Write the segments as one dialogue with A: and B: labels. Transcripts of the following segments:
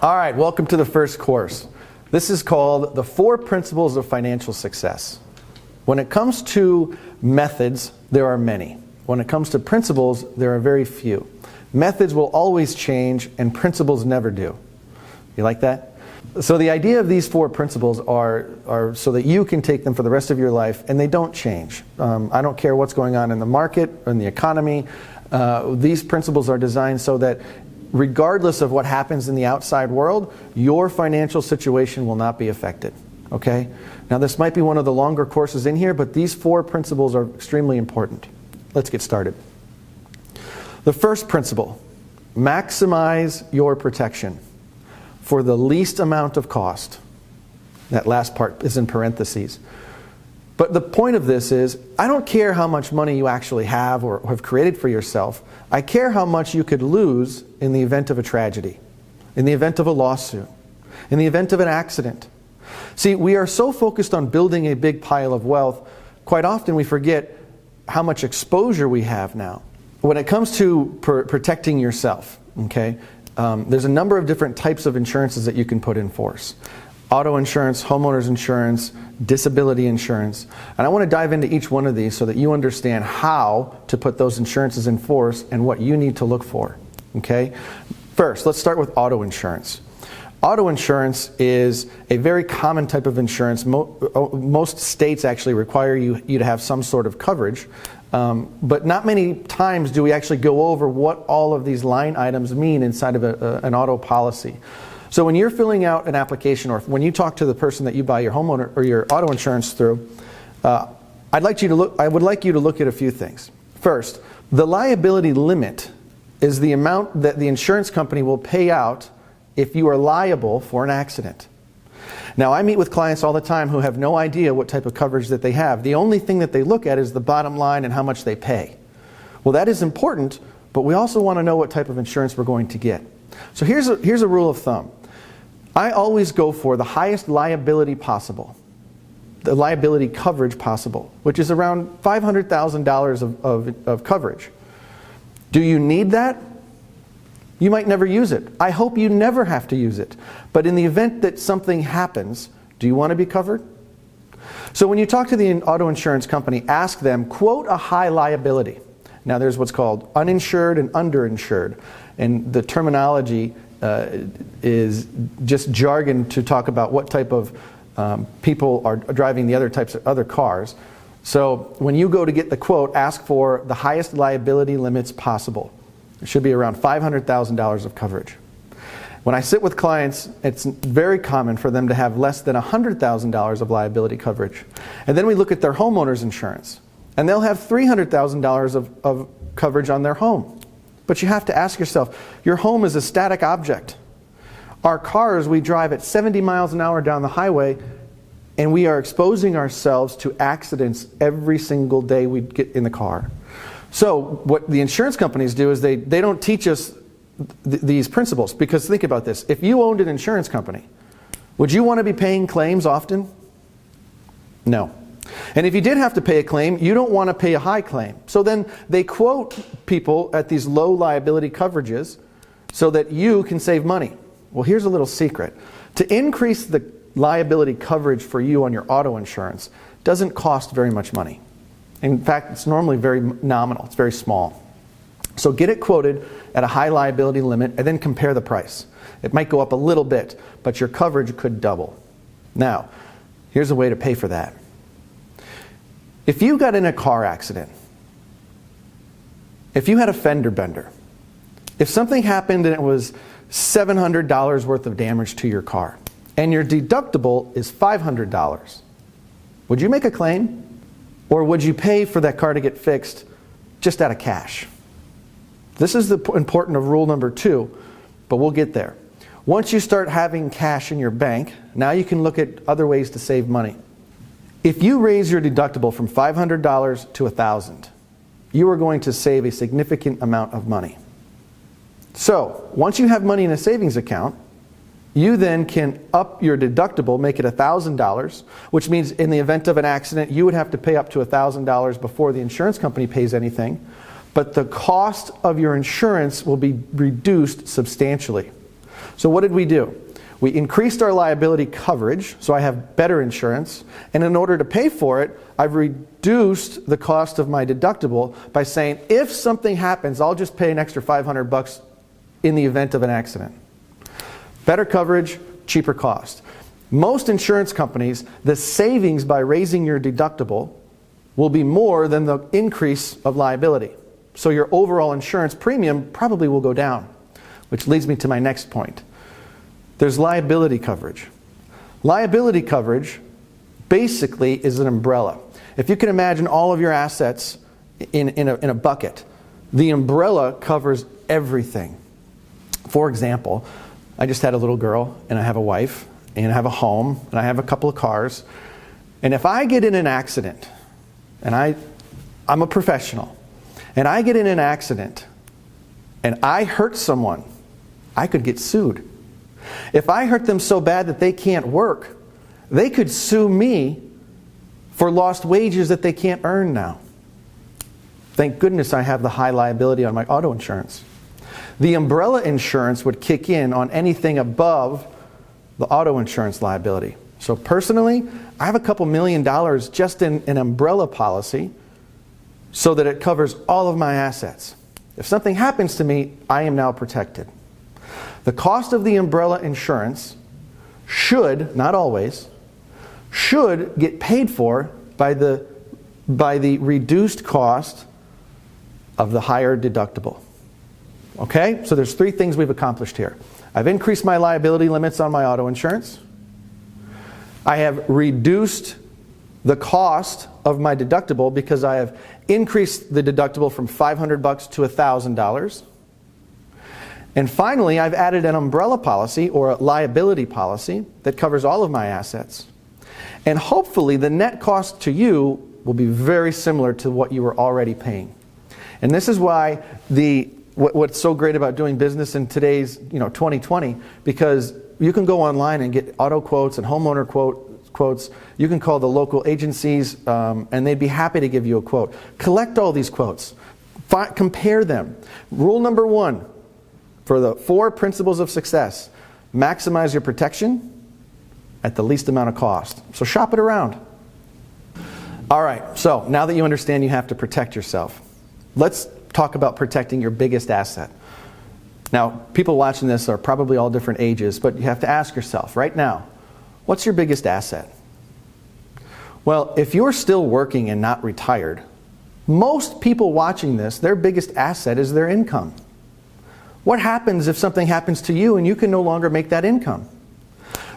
A: All right, welcome to the first course. This is called The 4 Principles of Financial Success. When it comes to methods, there are many. When it comes to principles, there are very few. Methods will always change and principles never do. You like that? So the idea of these 4 principles are so that you can take them for the rest of your life and they don't change. I don't care what's going on in the market, in the economy. These principles are designed so that regardless of what happens in the outside world, your financial situation will not be affected. Okay? Now this might be one of the longer courses in here, but these 4 principles are extremely important. Let's get started. The first principle, maximize your protection for the least amount of cost. That last part is in parentheses. But the point of this is, I don't care how much money you actually have or have created for yourself. I care how much you could lose in the event of a tragedy, in the event of a lawsuit, in the event of an accident. See, we are so focused on building a big pile of wealth, quite often we forget how much exposure we have now. When it comes to protecting yourself, okay, there's a number of different types of insurances that you can put in force. Auto insurance, homeowners insurance, disability insurance. And I want to dive into each one of these so that you understand how to put those insurances in force and what you need to look for. Okay? First, let's start with auto insurance. Auto insurance is a very common type of insurance. Most states actually require you to have some sort of coverage. But not many times do we actually go over what all of these line items mean inside of an auto policy. So when you're filling out an application or when you talk to the person that you buy your homeowner or your auto insurance through, I would like you to look at a few things. First, the liability limit is the amount that the insurance company will pay out if you are liable for an accident. Now, I meet with clients all the time who have no idea what type of coverage that they have. The only thing that they look at is the bottom line and how much they pay. Well, that is important, but we also want to know what type of insurance we're going to get. So here's a rule of thumb. I always go for the highest liability possible, the liability coverage possible, which is around $500,000 of coverage. Do you need that? You might never use it. I hope you never have to use it. But in the event that something happens, do you want to be covered? So when you talk to the auto insurance company, ask them, quote a high liability. Now there's what's called uninsured and underinsured. And the terminology is just jargon to talk about what type of people are driving the other cars. So when you go to get the quote, ask for the highest liability limits possible. It should be around $500,000 of coverage. When I sit with clients, it's very common for them to have less than $100,000 of liability coverage. And then we look at their homeowner's insurance, and they'll have $300,000 of coverage on their home. But you have to ask yourself, your home is a static object. Our cars, we drive at 70 miles an hour down the highway, and we are exposing ourselves to accidents every single day we get in the car. So what the insurance companies do is they don't teach us these principles. Because think about this. If you owned an insurance company, would you want to be paying claims often? No. And if you did have to pay a claim, you don't want to pay a high claim. So then they quote people at these low liability coverages so that you can save money. Well, here's a little secret. To increase the liability coverage for you on your auto insurance doesn't cost very much money. In fact, it's normally very nominal. It's very small. So get it quoted at a high liability limit and then compare the price. It might go up a little bit, but your coverage could double. Now, here's a way to pay for that. If you got in a car accident, if you had a fender bender, if something happened and it was $700 worth of damage to your car, and your deductible is $500, would you make a claim? Or would you pay for that car to get fixed just out of cash? This is the important of rule number 2, but we'll get there. Once you start having cash in your bank, now you can look at other ways to save money. If you raise your deductible from $500 to $1,000, you are going to save a significant amount of money. So, once you have money in a savings account, you then can up your deductible, make it $1,000, which means in the event of an accident, you would have to pay up to $1,000 before the insurance company pays anything. But the cost of your insurance will be reduced substantially. So what did we do? We increased our liability coverage, so I have better insurance, and in order to pay for it, I've reduced the cost of my deductible by saying, if something happens, I'll just pay an extra $500 in the event of an accident. Better coverage, cheaper cost. Most insurance companies, the savings by raising your deductible will be more than the increase of liability. So your overall insurance premium probably will go down, which leads me to my next point. There's liability coverage. Liability coverage basically is an umbrella. If you can imagine all of your assets in a bucket, the umbrella covers everything. For example, I just had a little girl, and I have a wife, and I have a home, and I have a couple of cars. And if I get in an accident, and I'm a professional, and I get in an accident, and I hurt someone, I could get sued. If I hurt them so bad that they can't work, they could sue me for lost wages that they can't earn now. Thank goodness I have the high liability on my auto insurance. The umbrella insurance would kick in on anything above the auto insurance liability. So personally, I have a couple $1,000,000 just in an umbrella policy so that it covers all of my assets. If something happens to me, I am now protected. The cost of the umbrella insurance should, not always, should get paid for by the reduced cost of the higher deductible. Okay? So there's three things we've accomplished here. I've increased my liability limits on my auto insurance. I have reduced the cost of my deductible because I have increased the deductible from $500 to $1,000. And finally, I've added an umbrella policy or a liability policy that covers all of my assets. And hopefully the net cost to you will be very similar to what you were already paying. And this is why what's so great about doing business in today's 2020, because you can go online and get auto quotes and homeowner quotes. You can call the local agencies and they'd be happy to give you a quote. Collect all these quotes. Compare them. Rule number 1 for the 4 principles of success: maximize your protection at the least amount of cost. So shop it around. All right, so now that you understand you have to protect yourself, let's talk about protecting your biggest asset. Now, people watching this are probably all different ages, but you have to ask yourself right now, what's your biggest asset? Well, if you're still working and not retired, most people watching this, their biggest asset is their income. What happens if something happens to you and you can no longer make that income?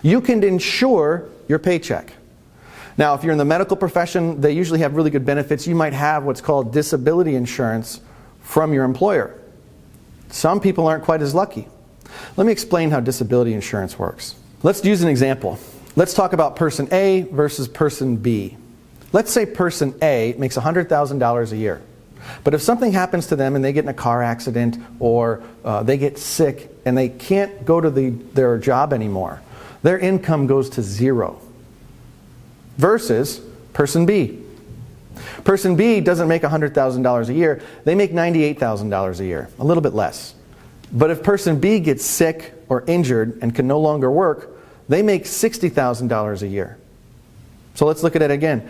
A: You can insure your paycheck. Now, if you're in the medical profession, they usually have really good benefits. You might have what's called disability insurance from your employer. Some people aren't quite as lucky. Let me explain how disability insurance works. Let's use an example. Let's talk about person A versus person B. Let's say person A makes $100,000 a year. But if something happens to them and they get in a car accident or they get sick and they can't go to their job anymore, their income goes to 0. Versus person B. Person B doesn't make $100,000 a year. They make $98,000 a year, a little bit less. But if person B gets sick or injured and can no longer work, they make $60,000 a year. So let's look at it again.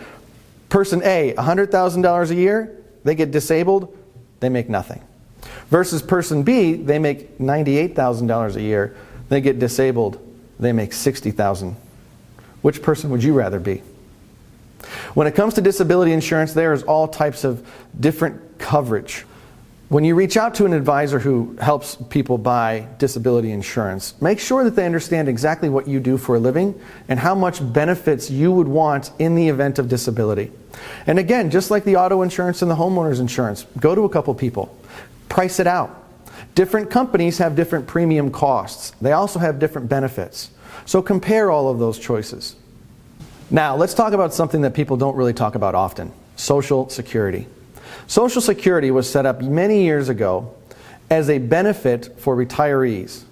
A: Person A, $100,000 a year, they get disabled, they make nothing. Versus person B, they make $98,000 a year, they get disabled, they make $60,000. Which person would you rather be? When it comes to disability insurance, there's all types of different coverage. When you reach out to an advisor who helps people buy disability insurance, make sure that they understand exactly what you do for a living and how much benefits you would want in the event of disability. And again, just like the auto insurance and the homeowner's insurance, go to a couple people, price it out. Different companies have different premium costs. They also have different benefits. So compare all of those choices. Now, let's talk about something that people don't really talk about often: Social Security. Social Security was set up many years ago as a benefit for retirees.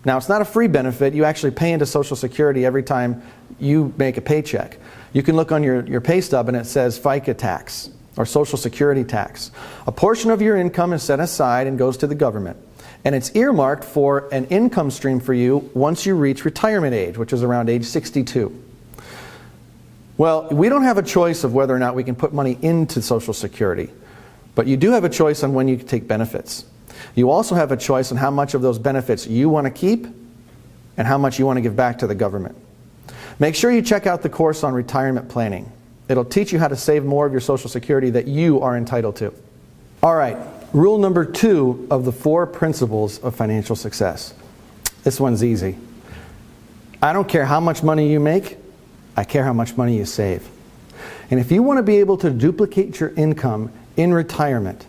A: Now, it's not a free benefit. You actually pay into Social Security every time you make a paycheck. You can look on your pay stub and it says FICA tax or Social Security tax. A portion of your income is set aside and goes to the government. And it's earmarked for an income stream for you once you reach retirement age, which is around age 62. Well, we don't have a choice of whether or not we can put money into Social Security, but you do have a choice on when you can take benefits. You also have a choice on how much of those benefits you want to keep and how much you want to give back to the government. Make sure you check out the course on retirement planning. It'll teach you how to save more of your Social Security that you are entitled to. All right, rule number 2 of the 4 principles of financial success. This one's easy. I don't care how much money you make, I care how much money you save. And if you want to be able to duplicate your income in retirement,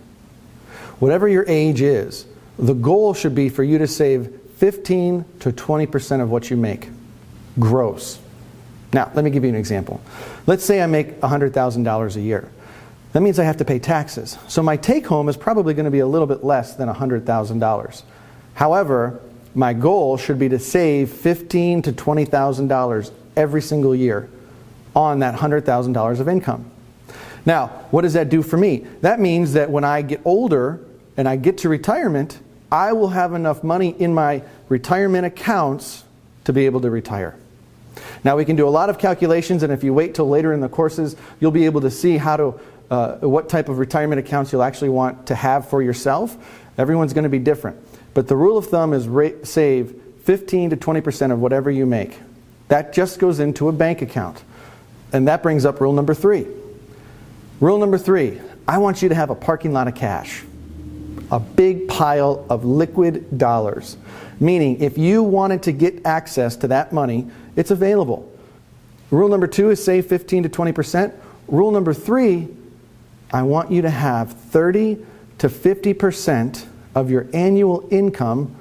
A: whatever your age is, the goal should be for you to save 15 to 20% of what you make, gross. Now, let me give you an example. Let's say I make $100,000 a year. That means I have to pay taxes. So my take home is probably going to be a little bit less than $100,000. However, my goal should be to save $15,000 to $20,000 every single year on that $100,000 of income. Now, what does that do for me? That means that when I get older and I get to retirement, I will have enough money in my retirement accounts to be able to retire. Now, we can do a lot of calculations, and if you wait till later in the courses, you'll be able to see how to what type of retirement accounts you'll actually want to have for yourself. Everyone's going to be different. But the rule of thumb is save 15 to 20% of whatever you make. That just goes into a bank account. And that brings up rule number 3. Rule number 3, I want you to have a parking lot of cash. A big pile of liquid dollars. Meaning, if you wanted to get access to that money, it's available. Rule number 2 is save 15 to 20%. Rule number 3, I want you to have 30 to 50% of your annual income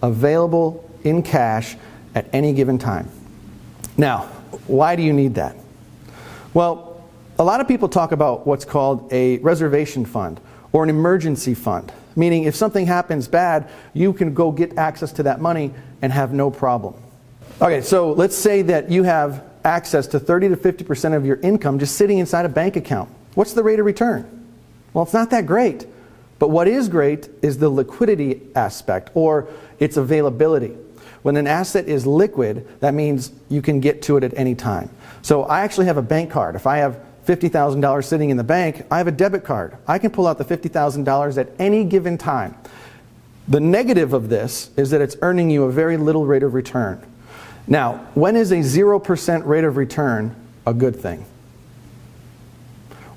A: available in cash at any given time. Now, why do you need that? Well, a lot of people talk about what's called a reservation fund or an emergency fund, meaning if something happens bad, you can go get access to that money and have no problem. Okay, so let's say that you have access to 30 to 50% of your income just sitting inside a bank account. What's the rate of return? Well, it's not that great. But what is great is the liquidity aspect, or its availability. When an asset is liquid, that means you can get to it at any time. So I actually have a bank card. If I have $50,000 sitting in the bank, I have a debit card. I can pull out the $50,000 at any given time. The negative of this is that it's earning you a very little rate of return. Now, when is a 0% rate of return a good thing?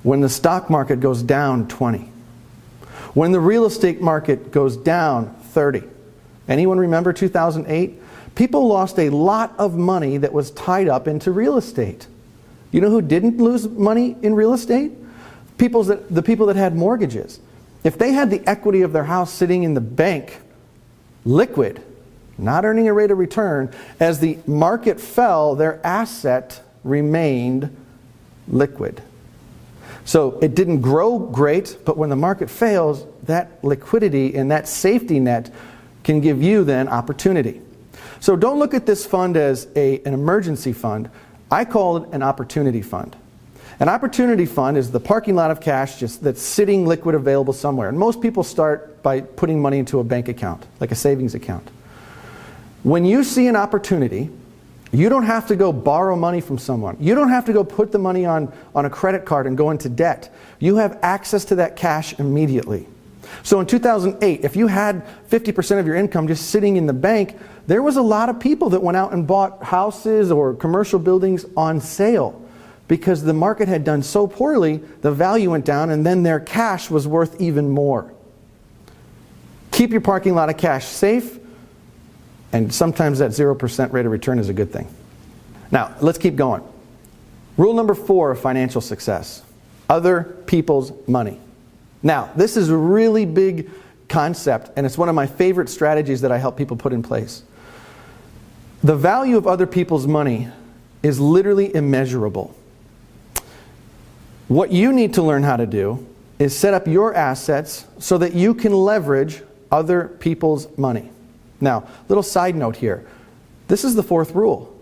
A: When the stock market goes down 20. When the real estate market goes down 30. Anyone remember 2008? People lost a lot of money that was tied up into real estate. You know who didn't lose money in real estate? The people that had mortgages. If they had the equity of their house sitting in the bank, liquid, not earning a rate of return, as the market fell, their asset remained liquid. So it didn't grow great, but when the market fails, that liquidity and that safety net can give you then opportunity. So don't look at this fund as an emergency fund. I call it an opportunity fund. An opportunity fund is the parking lot of cash that's sitting liquid available somewhere. And most people start by putting money into a bank account, like a savings account. When you see an opportunity, you don't have to go borrow money from someone. You don't have to go put the money on a credit card and go into debt. You have access to that cash immediately. So in 2008, if you had 50% of your income just sitting in the bank, there was a lot of people that went out and bought houses or commercial buildings on sale because the market had done so poorly, the value went down, and then their cash was worth even more. Keep your parking lot of cash safe, and sometimes that 0% rate of return is a good thing. Now, let's keep going. Rule number 4 of financial success: other people's money. Now, this is a really big concept, and it's one of my favorite strategies that I help people put in place. The value of other people's money is literally immeasurable. What you need to learn how to do is set up your assets so that you can leverage other people's money. Now, little side note here. This is the 4th rule.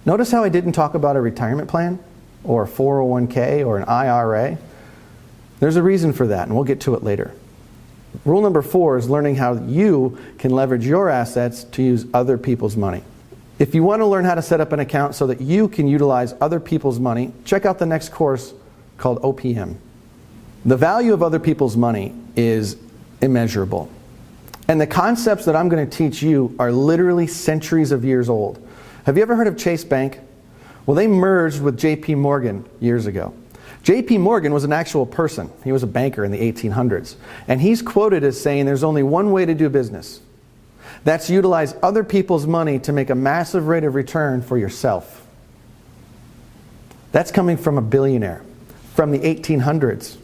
A: Notice how I didn't talk about a retirement plan or a 401k or an IRA. There's a reason for that, and we'll get to it later. Rule number 4 is learning how you can leverage your assets to use other people's money. If you want to learn how to set up an account so that you can utilize other people's money, check out the next course called OPM. The value of other people's money is immeasurable. And the concepts that I'm going to teach you are literally centuries of years old. Have you ever heard of Chase Bank? Well, they merged with JP Morgan years ago. JP Morgan was an actual person. He was a banker in the 1800s. And he's quoted as saying there's only one way to do business. That's utilize other people's money to make a massive rate of return for yourself. That's coming from a billionaire from the 1800s.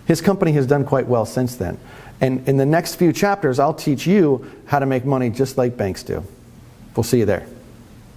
A: His company has done quite well since then. And in the next few chapters, I'll teach you how to make money just like banks do. We'll see you there.